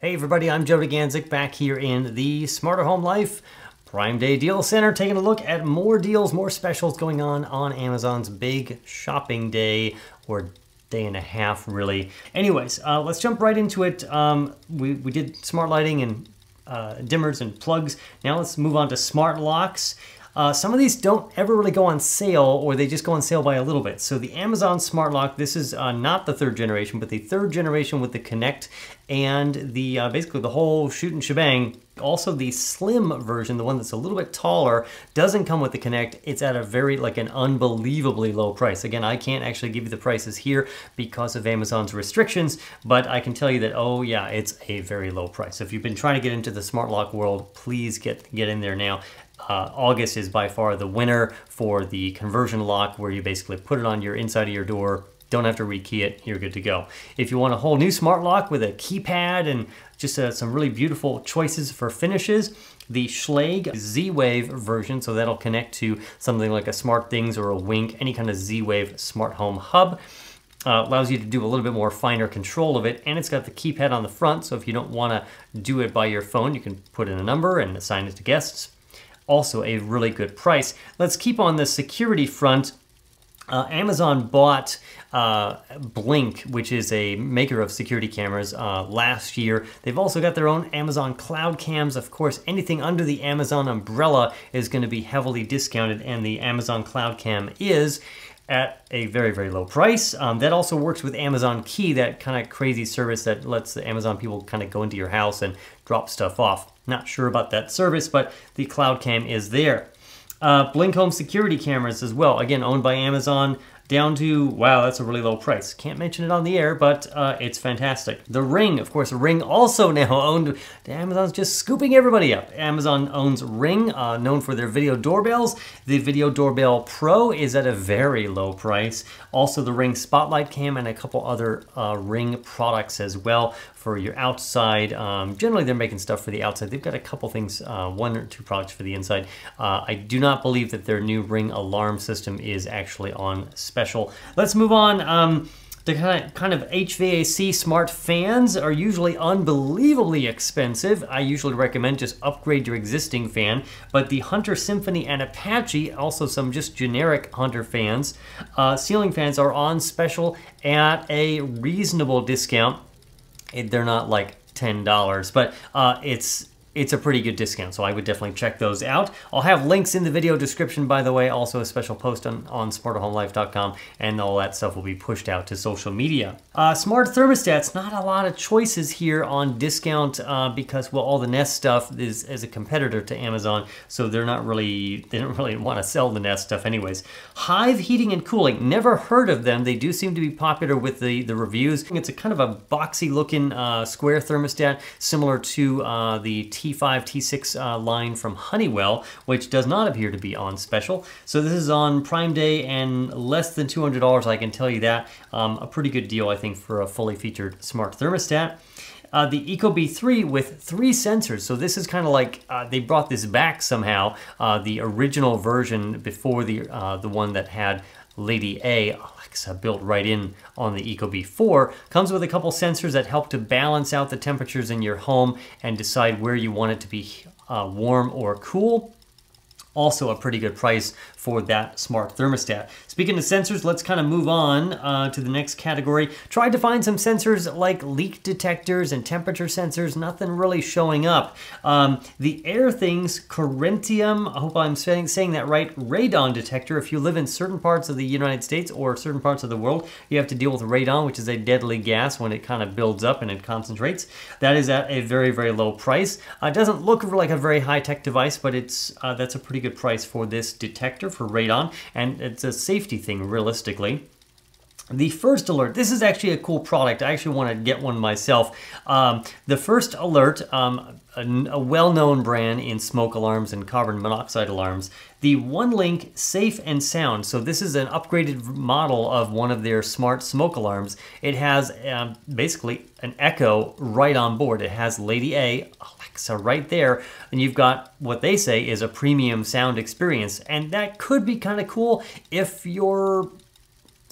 Hey everybody, I'm Joe DeGanzik back here in the Smarter Home Life Prime Day Deal Center, taking a look at more deals, more specials going on Amazon's big shopping day, or day and a half really. Anyways, let's jump right into it. We did smart lighting and dimmers and plugs. Now let's move on to smart locks. Some of these don't ever really go on sale, or they just go on sale by a little bit. So the Amazon Smart Lock, this is not the third generation, but the third generation with the Connect and the basically the whole shoot and shebang. Also the slim version, the one that's a little bit taller, doesn't come with the Connect. It's at a an unbelievably low price. Again, I can't actually give you the prices here because of Amazon's restrictions, but I can tell you that, oh yeah, it's a very low price. So if you've been trying to get into the smart lock world, please get in there now. August is by far the winner for the conversion lock, where you basically put it on your inside of your door, don't have to rekey it, you're good to go. If you want a whole new smart lock with a keypad and just some really beautiful choices for finishes, the Schlage Z-Wave version, so that'll connect to something like a SmartThings or a Wink, any kind of Z-Wave smart home hub. Allows you to do a little bit more finer control of it, and it's got the keypad on the front, so if you don't want to do it by your phone, you can put in a number and assign it to guests. Also a really good price. Let's keep on the security front. Amazon bought Blink, which is a maker of security cameras, last year. They've also got their own Amazon Cloud Cams. Of course, anything under the Amazon umbrella is going to be heavily discounted, and the Amazon Cloud Cam is at a very, very low price. That also works with Amazon Key, that kind of crazy service that lets the Amazon people kind of go into your house and drop stuff off. Not sure about that service, but the Cloud Cam is there. Blink Home security cameras as well, again owned by Amazon, down to, wow, that's a really low price. Can't mention it on the air, but it's fantastic. The Ring, of course, Ring also now owned. Amazon's just scooping everybody up. Amazon owns Ring, known for their video doorbells. The Video Doorbell Pro is at a very low price. Also the Ring Spotlight Cam and a couple other Ring products as well for your outside. Generally they're making stuff for the outside. They've got a couple things, one or two products for the inside. I do not believe that their new Ring alarm system is actually on special. Let's move on. The kind of HVAC smart fans are usually unbelievably expensive. I usually recommend just upgrade your existing fan, but the Hunter Symphony and Apache, also some just generic Hunter fans, ceiling fans are on special at a reasonable discount. They're not like $10, but it's a pretty good discount, so I would definitely check those out. I'll have links in the video description, by the way, also a special post on smarterhomelife.com, and all that stuff will be pushed out to social media. Smart thermostats, not a lot of choices here on discount because, well, all the Nest stuff is as a competitor to Amazon, so they don't really want to sell the Nest stuff anyways. Hive Heating and Cooling, never heard of them. They do seem to be popular with the reviews. It's a kind of a boxy looking square thermostat, similar to the T5, T6 line from Honeywell, which does not appear to be on special. So this is on Prime Day and less than $200, I can tell you that. A pretty good deal, I think, for a fully featured smart thermostat. The Ecobee 3 with 3 sensors. So this is kind of like, they brought this back somehow. The original version before the one that had Lady A, Alexa, built right in on the Ecobee 4, comes with a couple sensors that help to balance out the temperatures in your home and decide where you want it to be warm or cool. Also a pretty good price for that smart thermostat. Speaking of sensors, let's kind of move on to the next category. Tried to find some sensors like leak detectors and temperature sensors, nothing really showing up. The Airthings Corentium, I hope I'm saying that right, radon detector. If you live in certain parts of the United States or certain parts of the world, you have to deal with radon, which is a deadly gas when it kind of builds up and it concentrates. That is at a very, very low price. It doesn't look like a very high-tech device, but that's a pretty good price for this detector for radon, and it's a safety thing realistically. The First Alert, this is actually a cool product. I actually want to get one myself. The First Alert, a well-known brand in smoke alarms and carbon monoxide alarms. The OneLink Safe and Sound. So this is an upgraded model of one of their smart smoke alarms. It has basically an Echo right on board. It has Lady A, Alexa right there, and you've got what they say is a premium sound experience. And that could be kind of cool if your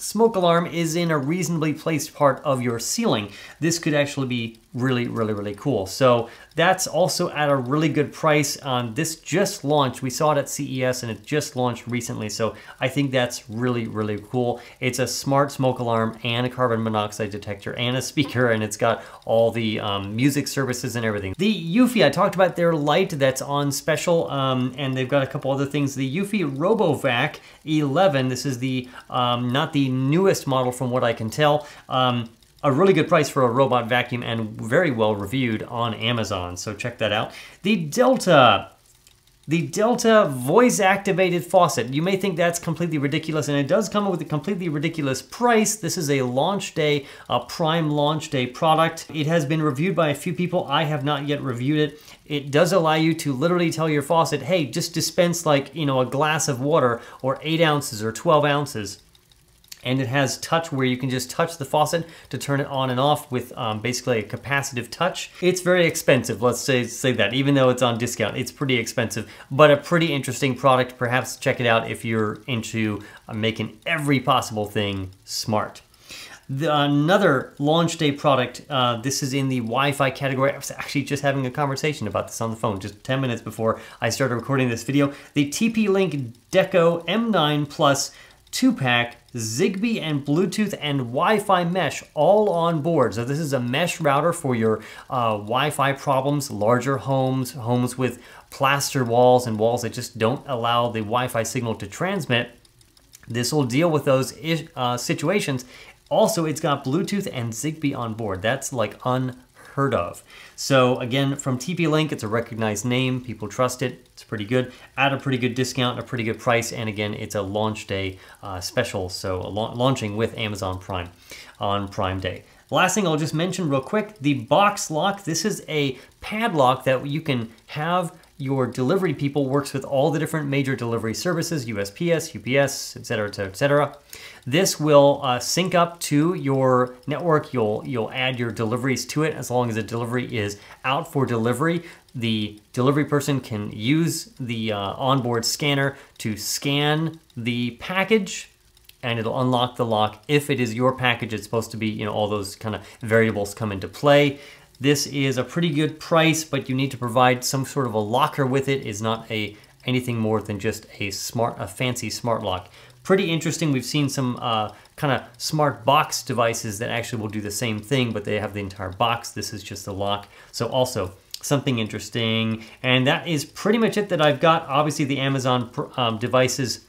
smoke alarm is in a reasonably placed part of your ceiling, this could actually be really cool. So that's also at a really good price. This just launched. We saw it at CES and it just launched recently. So I think that's really cool. It's a smart smoke alarm and a carbon monoxide detector and a speaker, and it's got all the music services and everything. The Eufy, I talked about their light that's on special, and they've got a couple other things. The Eufy RoboVac 11, this is the not the newest model from what I can tell. A really good price for a robot vacuum and very well reviewed on Amazon, so check that out. The Delta voice activated faucet. You may think that's completely ridiculous, and it does come with a completely ridiculous price. This is a launch day, a Prime launch day product. It has been reviewed by a few people. I have not yet reviewed it. It does allow you to literally tell your faucet, hey, just dispense like, you know, a glass of water or 8 ounces or 12 ounces. And it has touch where you can just touch the faucet to turn it on and off with basically a capacitive touch. It's very expensive, let's say that. Even though it's on discount, it's pretty expensive, but a pretty interesting product. Perhaps check it out if you're into making every possible thing smart. Another launch day product, this is in the Wi-Fi category. I was actually just having a conversation about this on the phone just 10 minutes before I started recording this video. The TP-Link Deco M9 Plus 2-pack, Zigbee and Bluetooth and Wi-Fi mesh all on board. So this is a mesh router for your Wi-Fi problems, larger homes, homes with plaster walls and walls that just don't allow the Wi-Fi signal to transmit. This will deal with those situations. Also, it's got Bluetooth and Zigbee on board. That's like unheard of. So again, from TP-Link, it's a recognized name. People trust it. It's pretty good. At a pretty good discount, a pretty good price. And again, it's a launch day special. So launching with Amazon Prime on Prime Day. Last thing I'll just mention real quick, the box lock. This is a padlock that you can have your delivery people, works with all the different major delivery services, USPS, UPS, etc., etc. This will sync up to your network. You'll add your deliveries to it as long as the delivery is out for delivery. The delivery person can use the onboard scanner to scan the package, and it'll unlock the lock. If it is your package, it's supposed to be, you know, all those kind of variables come into play. This is a pretty good price, but you need to provide some sort of a locker with it. It's not anything more than just a fancy smart lock. Pretty interesting. We've seen some kind of smart box devices that actually will do the same thing, but they have the entire box. This is just a lock. So also something interesting. And that is pretty much it that I've got. Obviously the Amazon devices,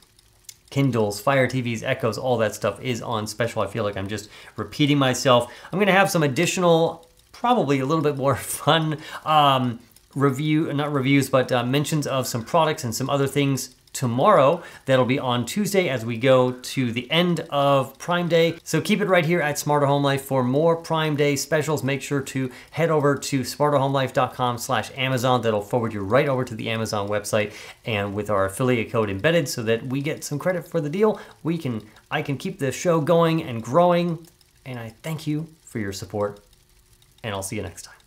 Kindles, Fire TVs, Echoes, all that stuff is on special. I feel like I'm just repeating myself. I'm gonna have some additional, probably a little bit more fun mentions of some products and some other things tomorrow. That'll be on Tuesday as we go to the end of Prime Day. So keep it right here at Smarter Home Life for more Prime Day specials. Make sure to head over to smarterhomelife.com/Amazon. That'll forward you right over to the Amazon website, and with our affiliate code embedded so that we get some credit for the deal, I can keep the show going and growing. And I thank you for your support, and I'll see you next time.